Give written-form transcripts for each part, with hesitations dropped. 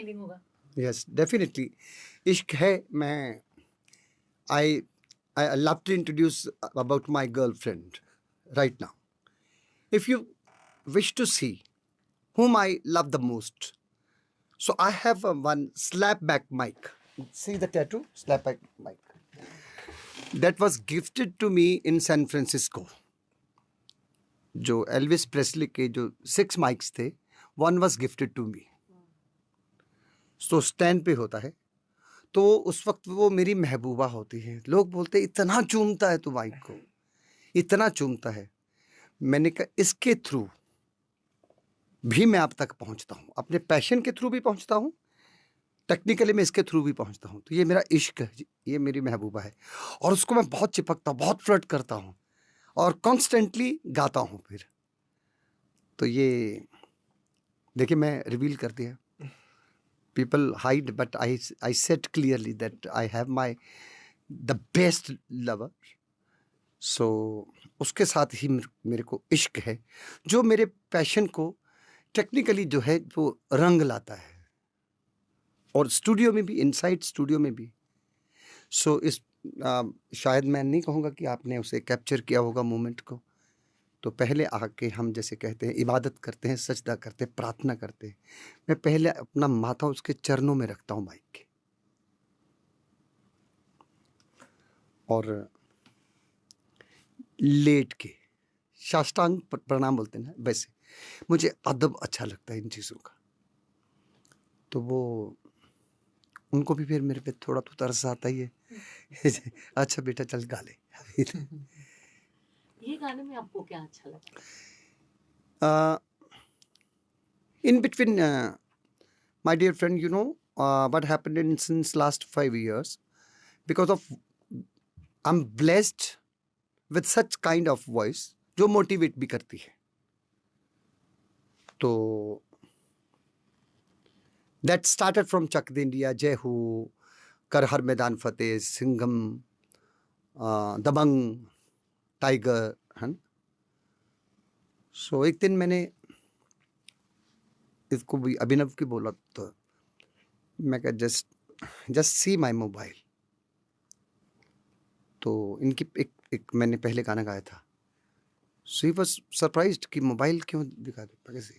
Feeling होगा। Yes, definitely. इश्क है. मैं I love to introduce about my girlfriend right now. If you wish to see whom I love the most, so I have one slapback mic. See the tattoo? Slapback mic. That was gifted to me in San Francisco. जो Elvis Presley के जो 6 mics थे, one was gifted to me. तो stand पे होता है. तो उस वक्त वो मेरी महबूबा होती है. लोग बोलते इतना चूमता है तू माइक को, इतना चूमता है. मैंने कहा इसके थ्रू भी मैं आप तक पहुंचता हूं, अपने पैशन के थ्रू भी पहुंचता हूं, टेक्निकली मैं इसके थ्रू भी पहुंचता हूं. तो ये मेरा इश्क है, ये मेरी महबूबा है. और उसको मैं बहुत चिपकता हूं, बहुत फ्लर्ट करता हूं और कॉन्स्टेंटली गाता हूं. फिर तो ये देखिए मैं रिवील कर दिया. People hide, but I said clearly that I have the best lover. So उसके साथ ही मेरे को इश्क है जो मेरे पैशन को टेक्निकली जो है वो रंग लाता है, और स्टूडियो में भी, इनसाइड स्टूडियो में भी. सो इस शायद मैं नहीं कहूँगा कि आपने उसे कैप्चर किया होगा मोमेंट को. तो पहले आके हम जैसे कहते हैं इबादत करते हैं, सजदा करते हैं, प्रार्थना करते हैं. मैं पहले अपना माथा उसके चरणों में रखता हूँ माइक के, और लेट के साष्टांग प्रणाम बोलते हैं ना, वैसे मुझे अदब अच्छा लगता है इन चीज़ों का. तो वो उनको भी फिर मेरे पे थोड़ा तो तरस आता ही है. अच्छा बेटा चल गा ले. ये गाने में आपको क्या अच्छा लगा? In between, my dear friend, you know what happened since last 5 years, because of I'm blessed with such kind of voice जो मोटिवेट भी करती है. तो that started from Chak De India, Jai Ho, कर हर मैदान फतेह, सिंघम, दबंग, टाइगर, है ना. सो एक दिन मैंने इसको भी अभिनव की बोला, तो मैं कहा जस्ट सी माई मोबाइल. तो इनकी एक मैंने पहले गाना गाया था. सो ही वॉज सरप्राइज्ड कि मोबाइल क्यों दिखा देता कैसे.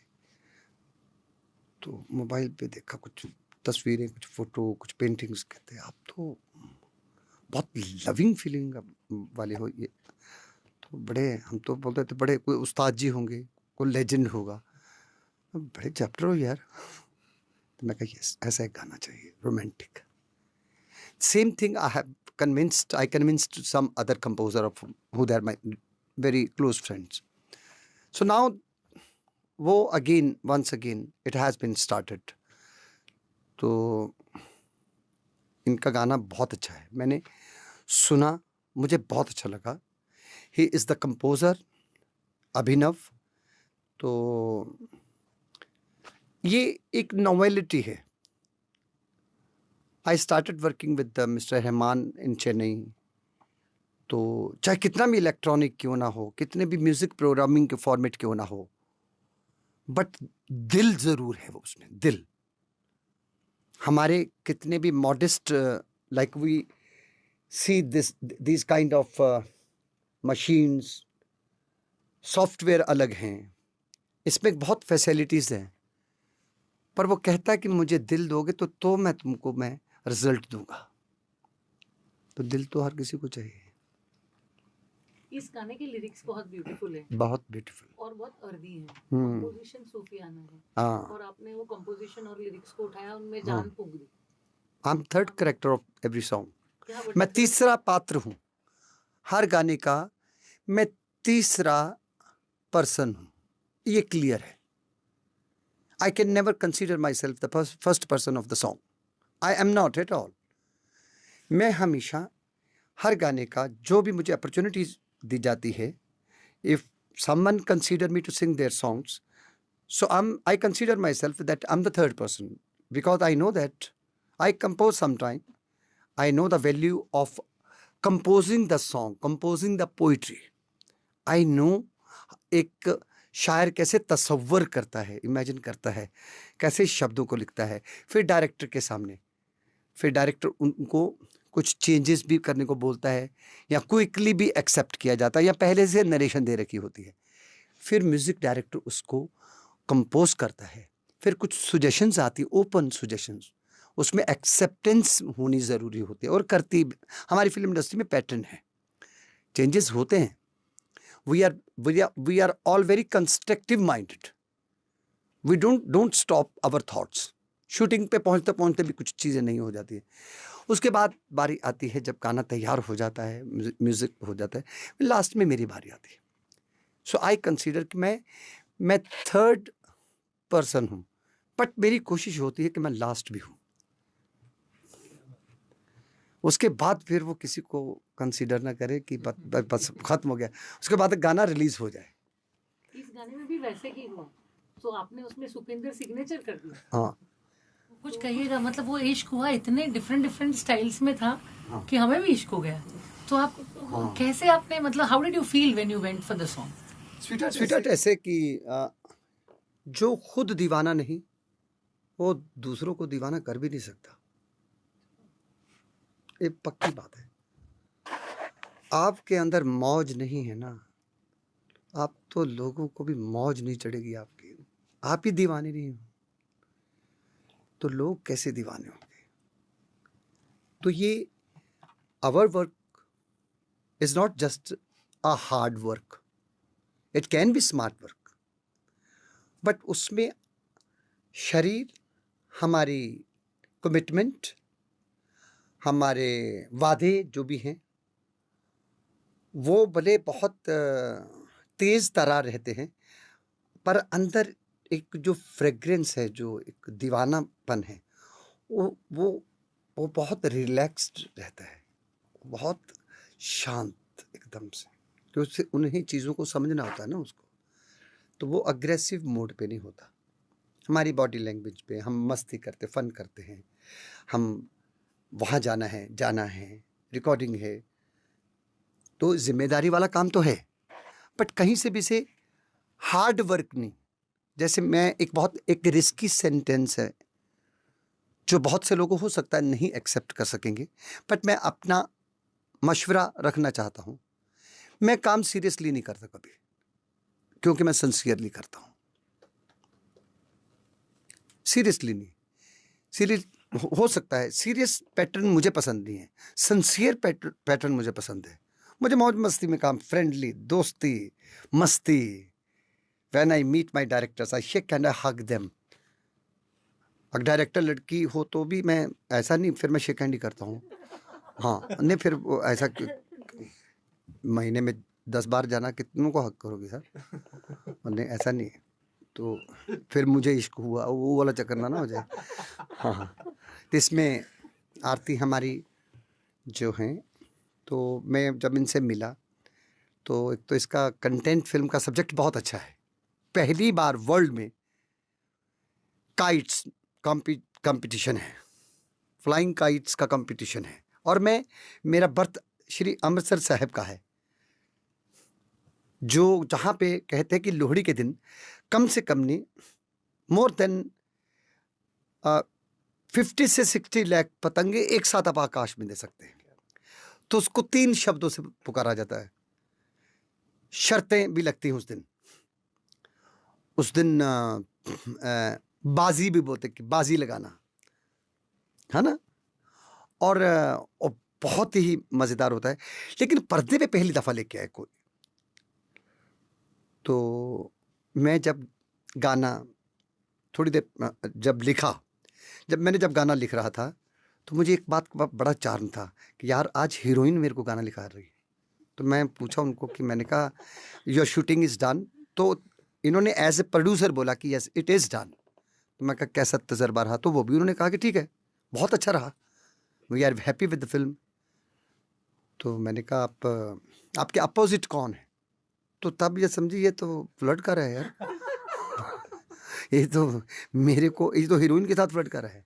तो मोबाइल पे देखा कुछ तस्वीरें, कुछ फोटो, कुछ पेंटिंग्स. कहते आप तो बहुत लविंग फीलिंग वाले हो. ये तो बड़े, हम तो बोलते थे बड़े कोई उस्ताद जी होंगे, कोई लेजेंड होगा, बड़े चैप्टर हो यार. तो मैं कहा यस, ऐसा एक गाना चाहिए romantic. Same thing I convinced some other composer of who they are my very close friends. So now वो once again it has been started. तो इनका गाना बहुत अच्छा है, मैंने सुना, मुझे बहुत अच्छा लगा. He is the composer Abhinav. तो ये एक नॉवेलिटी है. I started working with mister Rahman in Chennai. तो चाहे कितना भी इलेक्ट्रॉनिक क्यों ना हो, कितने भी म्यूज़िक प्रोग्रामिंग के फॉर्मेट क्यों ना हो, बट दिल ज़रूर है वो उसमें. दिल हमारे कितने भी modest, like we see this kind of machines, software अलग हैं, इसमें बहुत फैसिलिटीज़ हैं, पर वो कहता है कि मुझे दिल दोगे तो मैं तुमको मैं रिजल्ट दूंगा. तो दिल तो हर किसी को चाहिए. इस गाने के लिरिक्स बहुत ब्यूटीफुल है, बहुत ब्यूटीफुल और बहुत अर्दी है. कंपोजिशन सूफियाना है. हाँ. और आपने वो कंपोजिशन और लिरिक्स को उठाया, उनमें जान फूंक दी. I am third character of every song. मैं तीसरा पात्र हूँ हर गाने का. मैं तीसरा पर्सन हूँ, ये क्लियर है. I can never consider myself the first person of the song. I am not at all. मैं हमेशा हर गाने का जो भी मुझे अपॉर्चुनिटीज दी जाती है, if someone consider me to sing their songs, so I consider myself that I'm the third person, because I know that I compose sometime. I know the value of composing the song, composing the poetry. I know एक शायर कैसे तसव्वुर करता है, imagine करता है, कैसे शब्दों को लिखता है, फिर डायरेक्टर के सामने, फिर डायरेक्टर उनको कुछ चेंजेस भी करने को बोलता है या क्विकली भी एक्सेप्ट किया जाता है या पहले से नरेशन दे रखी होती है, फिर म्यूज़िक डायरेक्टर उसको कंपोज करता है, फिर कुछ सुजेशंस आती, ओपन सुजेशंस, उसमें एक्सेप्टेंस होनी ज़रूरी होती है और करती हमारी फिल्म इंडस्ट्री में पैटर्न है, चेंजेस होते हैं। We are all very constructive minded, we don't stop our thoughts. Shooting पे पहुंचते पहुंचते भी कुछ चीज़ें नहीं हो जाती है। उसके बाद बारी आती है जब गाना तैयार हो जाता है, म्यूज़िक हो जाता है, लास्ट में मेरी बारी आती है। सो आई कंसीडर कि मैं थर्ड पर्सन हूँ, बट मेरी कोशिश होती है कि मैं लास्ट भी हूँ। उसके बाद फिर वो किसी को कंसीडर ना करे कि बस खत्म हो गया, उसके बाद गाना रिलीज हो जाए। इस गाने में भी वैसे ही हुआ, तो आपने उसमें सुपिंदर सिग्नेचर कर दिया। हाँ, कुछ कहिएगा, मतलब वो इश्क हुआ इतने डिफरेंट स्टाइल्स में था हाँ। कि हमें भी इश्क हो गया। तो आप कैसे आपने, मतलब how did you feel when you went for the song? Sweet ऐसे कि जो खुद दीवाना नहीं वो दूसरों को दीवाना कर भी नहीं सकता, ये पक्की बात है। आपके अंदर मौज नहीं है ना, आप तो लोगों को भी मौज नहीं चढ़ेगी आपकी, आप ही दीवाने नहीं हो तो लोग कैसे दीवाने होंगे। तो ये our work is not just a hard work, it can be smart work, but उसमें शरीर, हमारी कमिटमेंट, हमारे वादे जो भी हैं वो भले बहुत तेज तरार रहते हैं, पर अंदर एक जो फ्रेग्रेंस है, जो एक दीवानापन है, वो बहुत रिलैक्स्ड रहता है, बहुत शांत एकदम से, तो उससे उन्हीं चीज़ों को समझना होता है ना उसको, तो वो अग्रेसिव मोड पे नहीं होता। हमारी बॉडी लैंग्वेज पे हम मस्ती करते, फन करते हैं, हम वहाँ जाना है, रिकॉर्डिंग है, तो जिम्मेदारी वाला काम तो है, बट कहीं से भी से हार्ड वर्क नहीं। जैसे मैं एक रिस्की सेंटेंस है जो बहुत से लोगों हो सकता है नहीं एक्सेप्ट कर सकेंगे, बट मैं अपना मशवरा रखना चाहता हूँ। मैं काम सीरियसली नहीं करता कभी, क्योंकि मैं सिंसियरली करता हूँ। सीरियसली नहीं, सीरियस हो सकता है, सीरियस पैटर्न मुझे पसंद नहीं है, सिंसियर पैटर्न मुझे पसंद है। मुझे मौज मस्ती में काम, फ्रेंडली, दोस्ती, मस्ती। When I meet my directors I shake and I hug them. अगर डायरेक्टर लड़की हो तो भी मैं ऐसा नहीं, फिर मैं शेक हैंड ही करता हूँ। हाँ, नहीं फिर वो ऐसा महीने में 10 बार जाना कितनों को हक करोगे सर, नहीं ऐसा नहीं है। तो फिर मुझे इश्क हुआ, वो वाला चक्कर ना हो जाए। हाँ हाँ, तो इसमें आरती हमारी जो हैं, तो मैं जब इनसे मिला तो एक तो इसका कंटेंट, फिल्म का सब्जेक्ट बहुत अच्छा है। पहली बार वर्ल्ड में काइट्स कंपटीशन है, फ्लाइंग काइट्स का कंपटीशन है, और मेरा बर्थ श्री अमृतसर साहिब का है, जो जहाँ पे कहते हैं कि लोहड़ी के दिन कम से कम नहीं, मोर देन 50 से 60 लाख पतंगे एक साथ आप आकाश में दे सकते हैं। तो उसको 3 शब्दों से पुकारा जाता है। शर्तें भी लगती हैं उस दिन बाजी भी बोलते कि बाजी लगाना है ना, और बहुत ही मज़ेदार होता है। लेकिन पर्दे पे पहली दफ़ा लेके आए कोई, तो मैं जब गाना थोड़ी देर जब मैंने गाना लिख रहा था, तो मुझे एक बात का बड़ा चार्म था कि यार आज हीरोइन मेरे को गाना लिखा रही है। तो मैं पूछा उनको कि मैंने कहा योर शूटिंग इज़ डन, तो इन्होंने एज ए प्रोड्यूसर बोला कि यस इट इज़ डन। तो मैं कहा कैसा तजर्बा रहा, तो वो भी उन्होंने कहा कि ठीक है, बहुत अच्छा रहा, we are happy with the film. तो मैंने कहा आपके अपोजिट कौन है, तो तब ये समझी ये तो फ्लर्ट कर रहा है यार ये तो हीरोइन के साथ फ्लर्ट कर रहा है।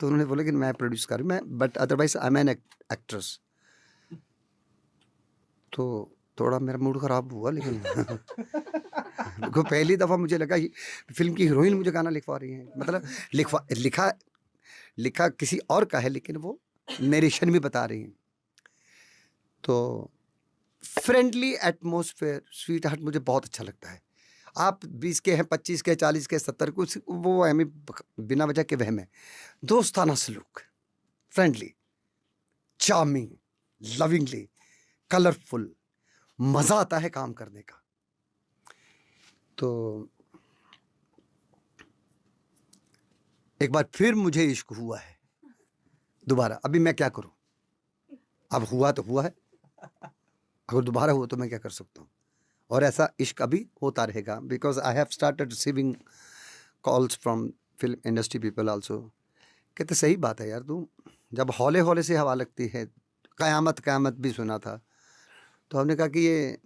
तो उन्होंने बोला कि मैं प्रोड्यूस कर रही मैं, but otherwise I am an actress. तो थोड़ा मेरा मूड ख़राब हुआ, लेकिन को पहली दफ़ा मुझे लगा फिल्म की हीरोइन मुझे गाना लिखवा रही है, मतलब लिखा किसी और का है, लेकिन वो नरेशन भी बता रही हैं। तो फ्रेंडली एटमॉस्फेयर, स्वीट हार्ट मुझे बहुत अच्छा लगता है। आप 20 के हैं, 25 के, 40 के, 70 कुछ वो हमें बिना वजह के वहम है। दोस्ताना सलूक, फ्रेंडली, चार्मिंग, लविंगली, कलरफुल, मज़ा आता है काम करने का। तो एक बार फिर मुझे इश्क हुआ है दोबारा। अभी मैं क्या करूं, अब हुआ तो हुआ है, अगर दोबारा हुआ तो मैं क्या कर सकता हूं। और ऐसा इश्क अभी होता रहेगा, because I have started receiving calls from film industry people also. कहते सही बात है यार, तू जब हौले हौले से हवा लगती है, क़यामत क़यामत भी सुना था, तो हमने कहा कि ये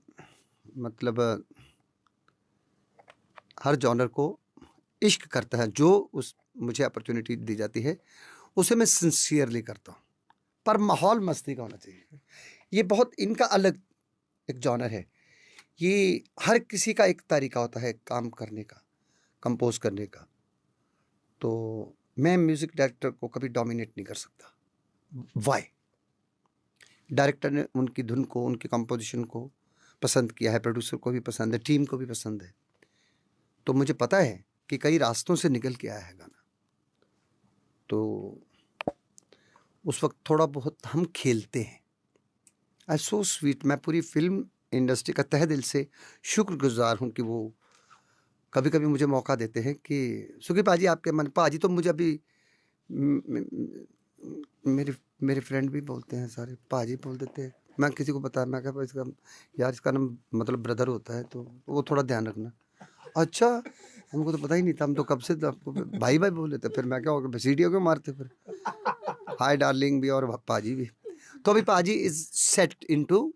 मतलब हर जॉनर को इश्क करता है। जो उस मुझे अपॉर्चुनिटी दी जाती है उसे मैं सिंसियरली करता हूँ, पर माहौल मस्ती का होना चाहिए। ये बहुत इनका अलग एक जॉनर है। ये हर किसी का एक तरीका होता है काम करने का, कंपोज करने का। तो मैं म्यूज़िक डायरेक्टर को कभी डोमिनेट नहीं कर सकता। वाई? डायरेक्टर ने उनकी धुन को, उनकी कंपोजिशन को पसंद किया है, प्रोड्यूसर को भी पसंद है, टीम को भी पसंद है। तो मुझे पता है कि कई रास्तों से निकल के आया है गाना। तो उस वक्त थोड़ा बहुत हम खेलते हैं। आई सो स्वीट। मैं पूरी फिल्म इंडस्ट्री का तहे दिल से शुक्रगुजार हूँ कि वो कभी कभी मुझे मौका देते हैं कि सुखी पाजी आपके मन। पाजी तो मुझे अभी मेरे फ्रेंड भी बोलते हैं, सारे पाजी बोल देते हैं। मैं किसी को बताया, मैं कहा इसका यार इसका नाम मतलब ब्रदर होता है, तो वो थोड़ा ध्यान रखना। अच्छा, हमको तो पता ही नहीं था, हम तो कब से आपको भाई भाई बोल लेते। फिर मैं क्या होगा, सीढ़ियों क्यों मारते फिर। हाय डार्लिंग भी और पाजी भी। तो अभी पाजी is set into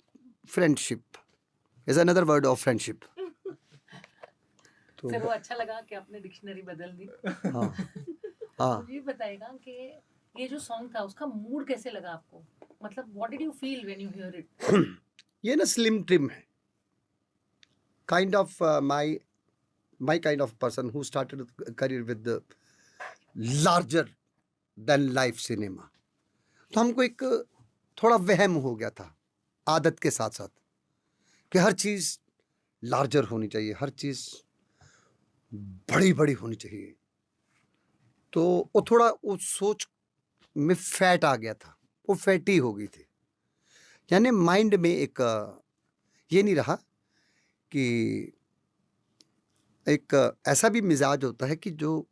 friendship, is another word of friendship. Sir, वो अच्छा लगा कि आपने डिक्शनरी बदल दी। हाँ हाँ। मुझे बताएगा कि ये जो सॉन्ग था उसका मूड कैसे लगा आपको, मतलब what did you feel when you here it? ये ना स्लिम ट्रिम है, kind of my kind of person who started a career with the larger than life cinema। तो हमको एक थोड़ा वहम हो गया था आदत के साथ साथ कि हर चीज़ लार्जर होनी चाहिए, हर चीज़ बड़ी बड़ी होनी चाहिए। तो वो थोड़ा उस सोच में फैट आ गया था, वो फैटी हो गई थी। यानी माइंड में एक ये नहीं रहा कि एक ऐसा भी मिजाज होता है कि जो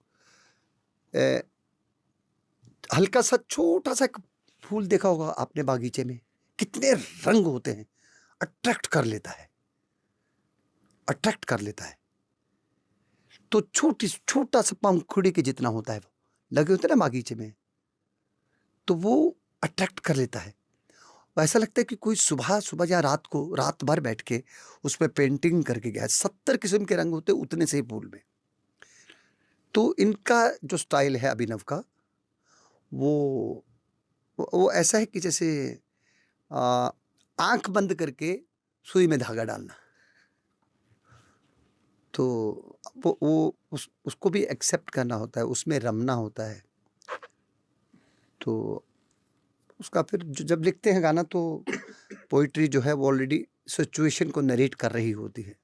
हल्का सा छोटा सा एक फूल देखा होगा आपने बागीचे में, कितने रंग होते हैं, अट्रैक्ट कर लेता है। तो छोटा सा पंखुड़ी के जितना होता है, वो लगे होते हैं ना बागीचे में, तो वो अट्रैक्ट कर लेता है। ऐसा लगता है कि कोई सुबह या रात भर बैठ के उस पर पेंटिंग करके गया है। 70 किस्म के रंग होते उतने से ही फूल में। तो इनका जो स्टाइल है अभिनव का, वो ऐसा है कि जैसे आंख बंद करके सुई में धागा डालना। तो उसको भी एक्सेप्ट करना होता है, उसमें रमना होता है। तो उसका फिर जब लिखते हैं गाना, तो पोइट्री जो है वो ऑलरेडी सिचुएशन को नरेट कर रही होती है।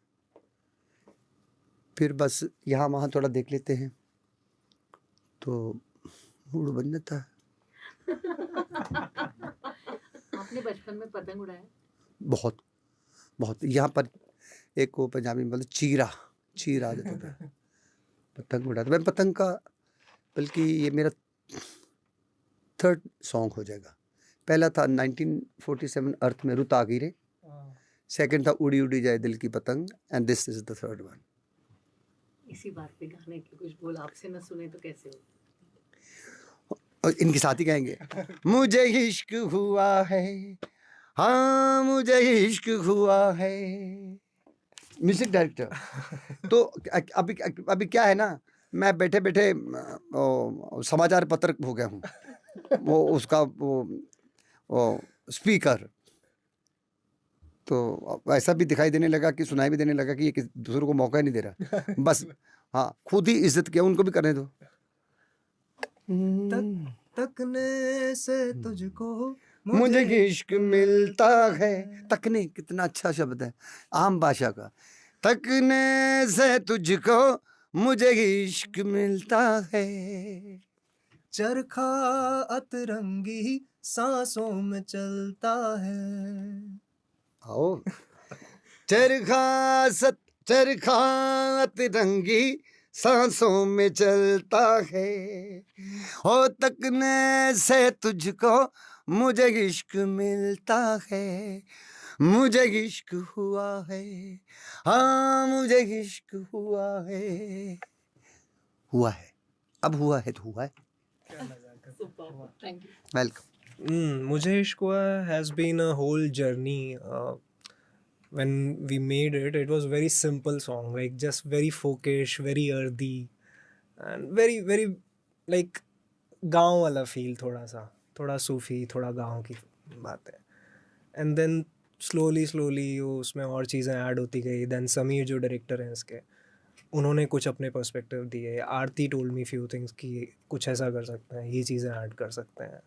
फिर बस यहाँ वहाँ थोड़ा देख लेते हैं तो मूड बन जाता है। आपने बचपन में पतंग उड़ाया? बहुत बहुत। यहाँ पर एक वो पंजाबी में बोलते चीरा आ जाता था, पतंग उड़ाता। मैं पतंग का, बल्कि ये मेरा 3rd सॉन्ग हो जाएगा। पहला था 1947 अर्थ में रुत आ गई रे, सेकंड था उड़ी उड़ी जाए दिल की पतंग, and this is the 3rd one. इसी बात पे गाने के कुछ बोल आपसे न सुने तो कैसे हो? और इनके साथ ही गाएंगे मुझे इश्क हुआ है, हाँ मुझे इश्क हुआ है। Music director. तो अभी क्या है ना, मैं बैठे बैठे समाचार पत्र हो गया हूँ, वो उसका वो स्पीकर। तो ऐसा भी दिखाई देने लगा कि सुनाई भी देने लगा कि ये दूसरों को मौका ही नहीं दे रहा बस हाँ खुद ही इज्जत किया उनको भी करने दो तकने से तुझको मुझे इश्क मिलता है तकने कितना अच्छा शब्द है आम भाषा का तकने से तुझको मुझे इश्क मिलता है चरखा अतरंगी सांसों में चलता है आओ चरखा तिरंगी सांसों में चलता है ओ तकने से तुझको मुझे इश्क मिलता है मुझे इश्क हुआ है हाँ मुझे इश्क हुआ है अब हुआ है तो हुआ है थैंक यू वेलकम मुझे इश्क हुआ has been a whole journey. When we made it, it was very simple song, like just very folkish, very earthy, and very very like गाँव वाला feel थोड़ा सूफी थोड़ा गाँव की बात है. And then slowly वो उसमें और चीज़ें ऐड होती गई. Then समीर जो डायरेक्टर हैं इसके उन्होंने कुछ अपने पर्सपेक्टिव दिए. आरती told me few things कि कुछ ऐसा कर सकते हैं, ये चीज़ें ऐड कर सकते हैं.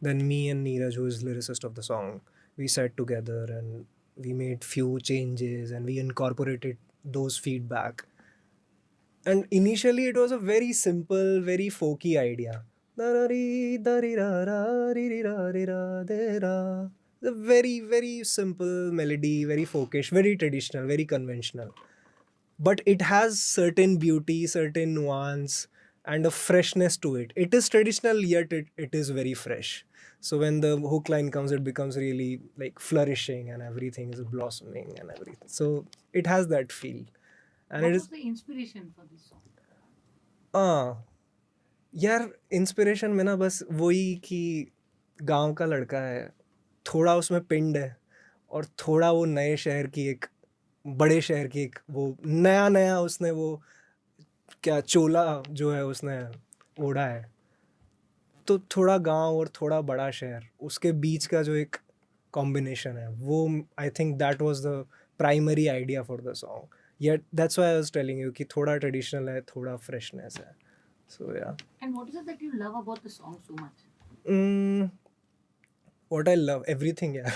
Then me and Neeraj, who is lyricist of the song, we sat together and we made few changes and we incorporated those feedback. And initially it was a very simple, very folky idea. A very, very simple melody, very folkish, very traditional, very conventional. But it has certain beauty, certain nuance, and a freshness to it. It is traditional, yet it is very fresh. So when the hook line comes, it becomes really like flourishing and everything is blossoming and everything. So it has that feel. And What it was is the inspiration for this song? यार inspiration में ना बस वही कि गांव का लड़का है, थोड़ा उसमें पिंड है और थोड़ा वो नए शहर की एक बड़े शहर की एक वो नया उसने वो क्या चोला जो है उसने ओढ़ा है, तो थोड़ा गांव और थोड़ा बड़ा शहर उसके बीच का जो एक कॉम्बिनेशन है वो I think that was the primary idea for the song. Yet that's why I was telling you कि थोड़ा ट्रेडिशनल है, थोड़ा फ्रेशनेस है. सो या. And what is it that you love about the song so much? What I love, everything, yeah.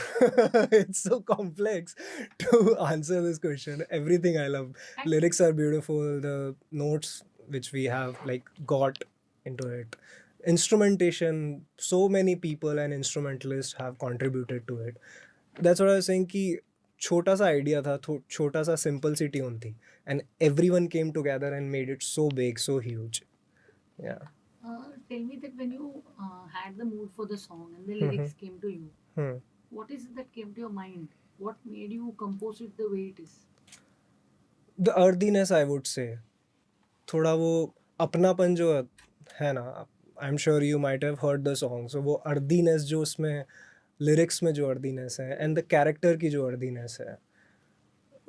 It's so complex to answer this question. Everything I love. Lyrics are beautiful. The notes which we have like got into it. Instrumentation, so many people and instrumentalists have contributed to it. That's what I was saying कि छोटा सा idea था, छोटा सा simple सी tune थी, and everyone came together and made it so big, so huge. Yeah. Tell me that when you had the mood for the song and the lyrics came to you, what is it that came to your mind? What made you compose it the way it is? The earthiness, I would say. थोड़ा वो अपनापन जो है ना, I am sure you might have heard the song. So वो earthiness जो उसमें lyrics में जो earthiness है एंड द कैरेक्टर की जो earthiness है,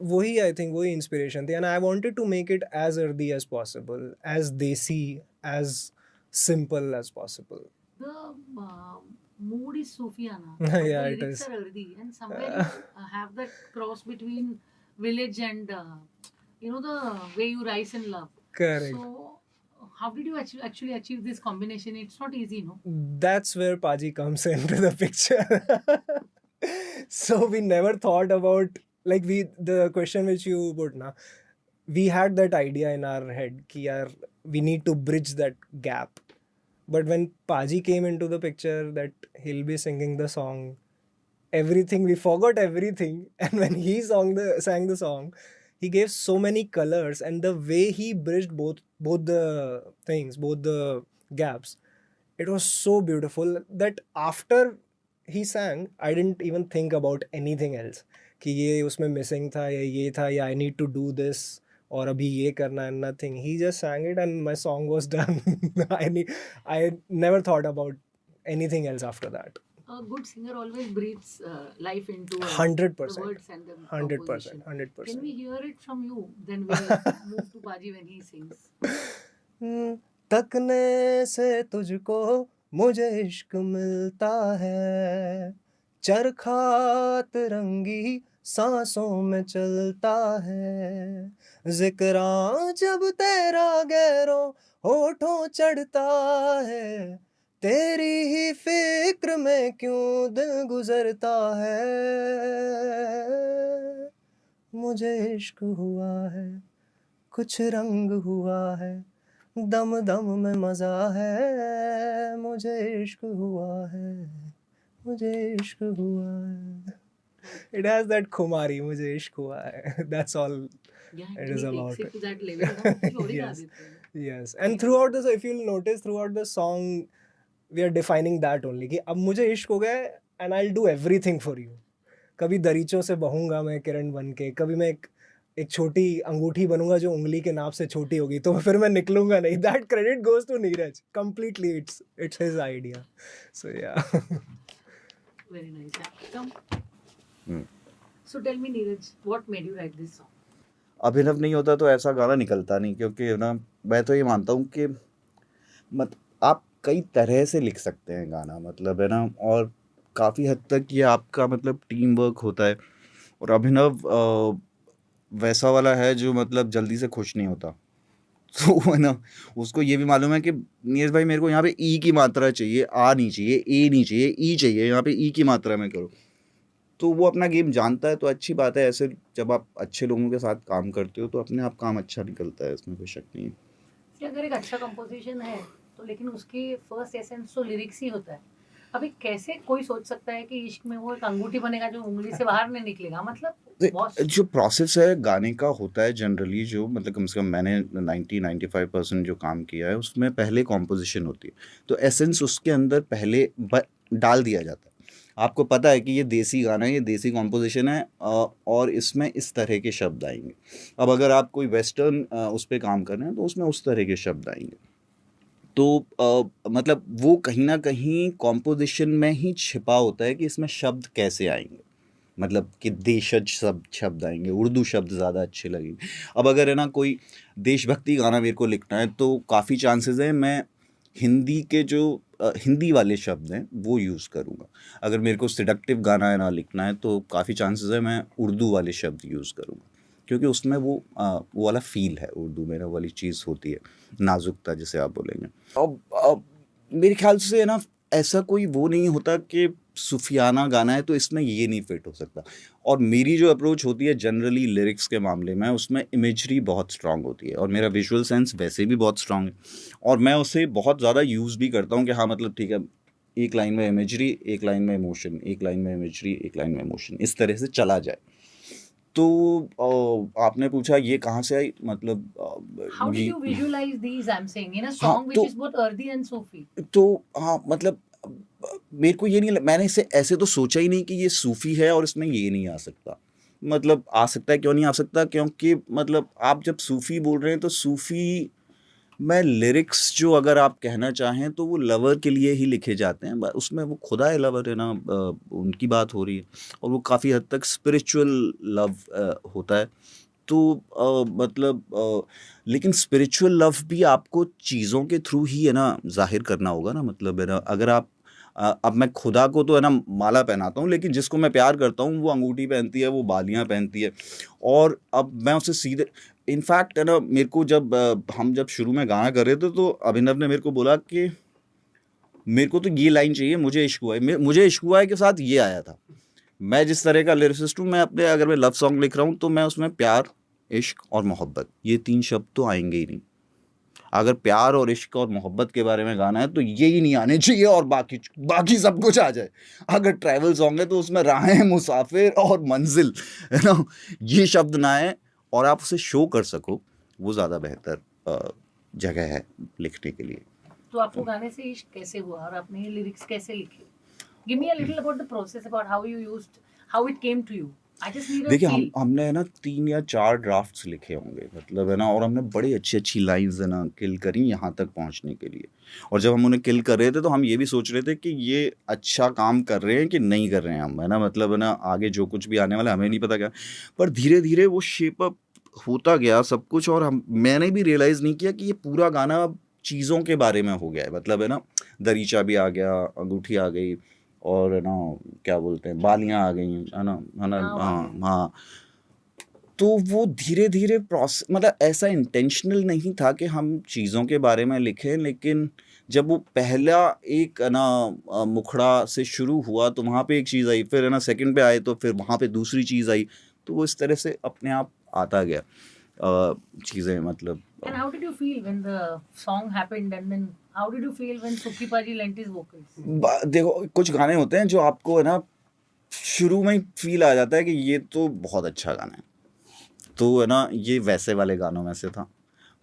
वही आई थिंक वही इंस्पिरेशन थी. And I wanted to make it as earthy as possible, as देसी, as simple as possible. The mood is Sufiana. Yeah, the it lyrics is. are earthy, and somewhere you have that cross between village and the way you rise in love. Correct. So, how did you actually achieve this combination? It's not easy, no? That's where Paji comes into the picture. So we never thought about like the question which you put na, we had that idea in our head कि यार we need to bridge that gap. But when Paji came into the picture that he'll be singing the song, everything, we forgot everything. And when he sang the song, he gave so many colors, and the way he bridged both the things, both the gaps, it was so beautiful that after he sang, I didn't even think about anything else कि ये उसमें missing था या ये था या I need to do this और अभी ये करना है. Nothing. He just sang it and my song was done. I never thought about anything else after that. A good singer always breathes life into 100%. the words and the 100%. composition. 100%. Can we hear it from you? Then we'll move to Paji when he sings. तकने से तुझको मुझे इश्क मिलता है, चरखा तिरंगी सांसों में चलता है, जिक्रा जब तेरा गैरों होठों चढ़ता है, तेरी ही फिक्र में क्यों दिल गुजरता है, मुझे इश्क हुआ है, कुछ रंग हुआ है, दम दम में मजा है, मुझे इश्क हुआ है, मुझे इश्क हुआ है. It has that Kumari, मुझे इश्क हुआ है. That's all Yeah, it is actually about. takes it to that level ना, कुछ और ही गा Yes. देते हैं. Yes. And throughout this, if you'll notice, throughout the song, we are defining that only कि अब मुझे इश्क हो गया है and I'll do everything for you. कभी दरीचों से बहूंगा मैं किरण बन के, कभी मैं एक छोटी अंगूठी बनूंगा जो उंगली के नाप से छोटी होगी, तो फिर मैं निकलूंगा नहीं. That credit goes to Neeraj completely. It's his idea. So yeah. Very nice. Yeah. Come. So tell me, Neeraj, what made you write this song? अभिनव नहीं होता तो ऐसा गाना निकलता नहीं, क्योंकि ना मैं तो ये मानता हूँ कि आप कई तरह से लिख सकते हैं गाना, मतलब है ना, और काफ़ी हद तक ये आपका मतलब टीम वर्क होता है. और अभिनव वैसा वाला है जो मतलब जल्दी से खुश नहीं होता, तो है ना, उसको ये भी मालूम है कि नीरज भाई मेरे को यहाँ पे ई की मात्रा चाहिए, आ नहीं चाहिए, ए नहीं चाहिए, ई चाहिए, यहाँ पे ई की मात्रा में करो. तो वो अपना गेम जानता है, तो अच्छी बात है. ऐसे जब आप अच्छे लोगों के साथ काम करते हो तो अपने आप काम अच्छा निकलता है, इसमें कोई शक नहीं है. कि अगर एक अच्छा कंपोजिशन है तो लेकिन उसके फर्स्ट एसेंस तो लिरिक्स ही होता है. अभी कैसे कोई सोच सकता है कि इश्क में वो एक अंगूठी बनेगा जो उंगली से बाहर नहीं निकलेगा, मतलब बहुत जो प्रोसेस है गाने का होता है जनरली, जो मतलब कम से कम मैंने 90-95% जो काम किया है उसमें पहले कॉम्पोजिशन होती है, तो एसेंस उसके अंदर पहले डाल दिया जाता है. आपको पता है कि ये देसी गाना है, ये देसी कॉम्पोजिशन है, और इसमें इस तरह के शब्द आएंगे. अब अगर आप कोई वेस्टर्न उस पर काम कर रहे हैं तो उसमें उस तरह के शब्द आएंगे. तो मतलब वो कहीं ना कहीं कॉम्पोजिशन में ही छिपा होता है कि इसमें शब्द कैसे आएंगे, मतलब कि देशज शब्द आएंगे, उर्दू शब्द ज़्यादा अच्छे लगेंगे. अब अगर है ना कोई देशभक्ति गाना मेरे को लिखना है तो काफ़ी चांसेस हैं मैं हिंदी के जो हिंदी वाले शब्द हैं वो यूज़ करूँगा. अगर मेरे को सिडक्टिव गाना है ना लिखना है तो काफ़ी चांसेस है मैं उर्दू वाले शब्द यूज़ करूँगा, क्योंकि उसमें वो वाला फील है, उर्दू में ना वाली चीज़ होती है, नाजुकता जिसे आप बोलेंगे. अब मेरे ख्याल से है ना ऐसा कोई वो नहीं होता कि सूफियाना गाना है तो इसमें ये नहीं फिट हो सकता. और मेरी जो अप्रोच होती है जनरली लिरिक्स के मामले में, उसमें इमेजरी बहुत स्ट्रांग होती है और मेरा विजुअल सेंस वैसे भी बहुत स्ट्रांग है, और मैं उसे बहुत ज़्यादा यूज़ भी करता हूँ कि हाँ मतलब ठीक है, एक लाइन में इमेजरी, एक लाइन में इमोशन, एक लाइन में इमेजरी, एक लाइन में इमोशन, इस तरह से चला जाए. तो आपने पूछा ये कहाँ से आई, मतलब how did you visualize these, I'm saying, in a song which is both earthy and Sufi? तो हाँ मतलब मेरे को ये नहीं, मैंने इसे ऐसे तो सोचा ही नहीं कि ये सूफी है और इसमें ये नहीं आ सकता. मतलब आ सकता है, क्यों नहीं आ सकता, क्योंकि मतलब आप जब सूफी बोल रहे हैं तो सूफी में लिरिक्स जो अगर आप कहना चाहें तो वो लवर के लिए ही लिखे जाते हैं, उसमें वो खुदा है लवर है ना, उनकी बात हो रही है, और वो काफ़ी हद तक स्पिरिचुअल लव होता है. तो मतलब लेकिन स्पिरिचुअल लव भी आपको चीज़ों के थ्रू ही है ना जाहिर करना होगा ना, मतलब है ना, अगर आप अब मैं खुदा को तो है ना माला पहनाता हूँ, लेकिन जिसको मैं प्यार करता हूँ वो अंगूठी पहनती है, वो बालियाँ पहनती है, और अब मैं उसे सीधे, इनफैक्ट है ना मेरे को जब हम जब शुरू में गाना कर रहे थे तो अभिनव ने मेरे को बोला कि मेरे को तो ये लाइन चाहिए, मुझे इश्क हुआ है, मुझे इश्क हुआ है के साथ ये आया था. मैं जिस तरह का लिरिसिस्ट हूँ, मैं अपने अगर मैं लव सॉन्ग लिख रहा हूँ तो मैं उसमें प्यार, इश्क और मोहब्बत, ये 3 शब्द तो आएंगे ही नहीं. अगर प्यार और इश्क और मोहब्बत के बारे में गाना है तो ये ही नहीं आने चाहिए और बाकी सब कुछ आ जाए. अगर ट्रैवल सॉन्ग है तो उसमें राहें, मुसाफिर और मंजिल, है ना, ये शब्द ना आए और आप उसे शो कर सको, वो ज़्यादा बेहतर जगह है लिखने के लिए. तो आपको गाने से इश्क कैसे हुआ और आपने ये लिरिक्स कैसे लिखे? Give me a little about the process, about how you used, how it came to you. I just need a देखिए feel. हमने है ना 3 या 4 ड्राफ्ट्स लिखे होंगे, मतलब है ना, और हमने बड़ी अच्छी लाइंस है ना किल करी यहाँ तक पहुँचने के लिए. और जब हम उन्हें किल कर रहे थे तो हम ये भी सोच रहे थे कि ये अच्छा काम कर रहे हैं कि नहीं कर रहे हैं हम, है ना, मतलब है ना, आगे जो कुछ भी आने वाला हमें नहीं पता क्या. पर धीरे धीरे वो शेप अप होता गया सब कुछ, और मैंने भी रियलाइज़ नहीं किया कि ये पूरा गाना चीज़ों के बारे में हो गया है. मतलब है ना, दरीचा भी आ गया, अंगूठी आ गई, और है ना क्या बोलते हैं बालियाँ आ गई है ना नाव आ हाँ गई। हाँ। तो वो धीरे धीरे प्रोसेस मतलब ऐसा इंटेंशनल नहीं था कि हम चीज़ों के बारे में लिखें, लेकिन जब वो पहला एक है ना मुखड़ा से शुरू हुआ तो वहाँ पे एक चीज़ आई, फिर है ना सेकंड पे आए तो फिर वहाँ पे दूसरी चीज़ आई, तो वो इस तरह से अपने आप आता गया चीज़ें मतलब And how did you feel when the song happened, and then how did you feel when Suki Paji lent his vocals? देखो कुछ गाने होते हैं जो आपको है ना शुरू में ही फील आ जाता है कि ये तो बहुत अच्छा गाना है, तो है ना ये वैसे वाले गानों में से था।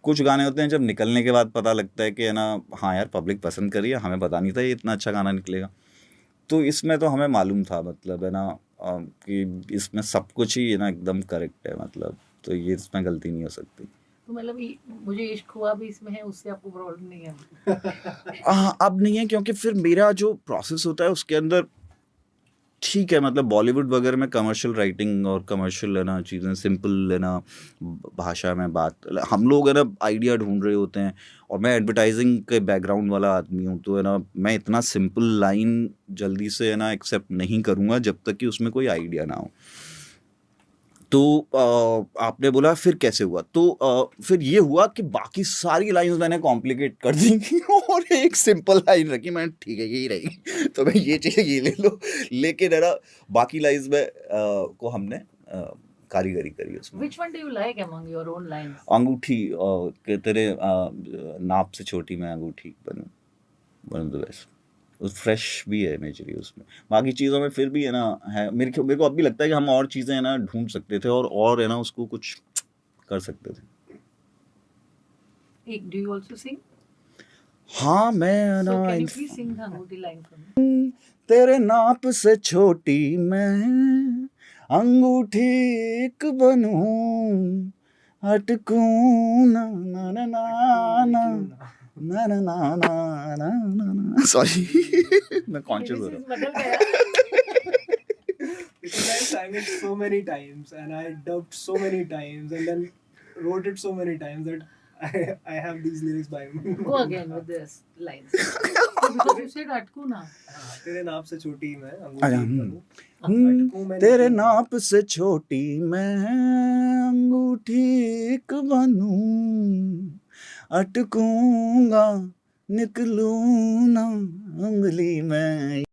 कुछ गाने होते हैं जब निकलने के बाद पता लगता है कि है ना हाँ यार पब्लिक पसंद करी है, हमें पता नहीं था ये इतना अच्छा गाना निकलेगा। तो इसमें तो हमें मालूम था मतलब है ना कि इसमें सब कुछ ही है ना एकदम करेक्ट है मतलब, तो ये इसमें गलती नहीं हो सकती। तो मतलब मुझे इश्क हुआ भी इसमें है, उससे आपको प्रॉब्लम नहीं है? अब नहीं है क्योंकि फिर मेरा जो प्रोसेस होता है उसके अंदर ठीक है मतलब बॉलीवुड वगैरह में कमर्शियल राइटिंग और कमर्शियल है ना चीज़ें सिंपल है ना भाषा में बात, हम लोग है ना आइडिया ढूंढ रहे होते हैं और मैं एडवर्टाइजिंग के बैकग्राउंड वाला आदमी हूँ, तो है ना मैं इतना सिंपल लाइन जल्दी से है ना एक्सेप्ट नहीं करूँगा जब तक कि उसमें कोई आइडिया ना हो। तो आपने बोला फिर कैसे हुआ, तो फिर ये हुआ कि बाकी सारी लाइंस मैंने कॉम्प्लिकेट कर दी और एक सिंपल लाइन रखी, मैं ठीक है यही रहेगी तो मैं ये चाहिए ये ले लो, लेकिन है ना बाकी लाइंस में को हमने कारीगरी करी उसमें। Which one do you like among your own lines? अंगूठी के तेरे नाप से छोटी मैं अंगूठी बनूं, one of the best, fresh भी है इमेजरी उसमें। बाकी चीज़ों में फिर भी है ना है मेरे को अब भी लगता है कि हम और चीज़ें है ना ढूंढ सकते थे और है ना उसको कुछ कर सकते थे। Do you also sing? हाँ मैं है So ना can you in- please sing the Angoothi line for me? तेरे नाप से छोटी मैं अंगूठी एक बनूं, अटकूं ना ना ना ना ना ना ना ना ना ना ना, सॉरी मैं कॉन्शियस हो रहा हूँ। Lyricist बदल गया। Because I sang it so many times and I dubbed so many times and then wrote it so many times that I have these lyrics by me. Go again with this lines. Because you said अटकू ना। तेरे नाप से छोटी मैं अरे, अंगूठी बनूं, अटकूं मैं तेरे निकलूं। नाप से छोटी मैं अंगूठी एक बनूं, अटकूंगा निकलूं ना उंगली में।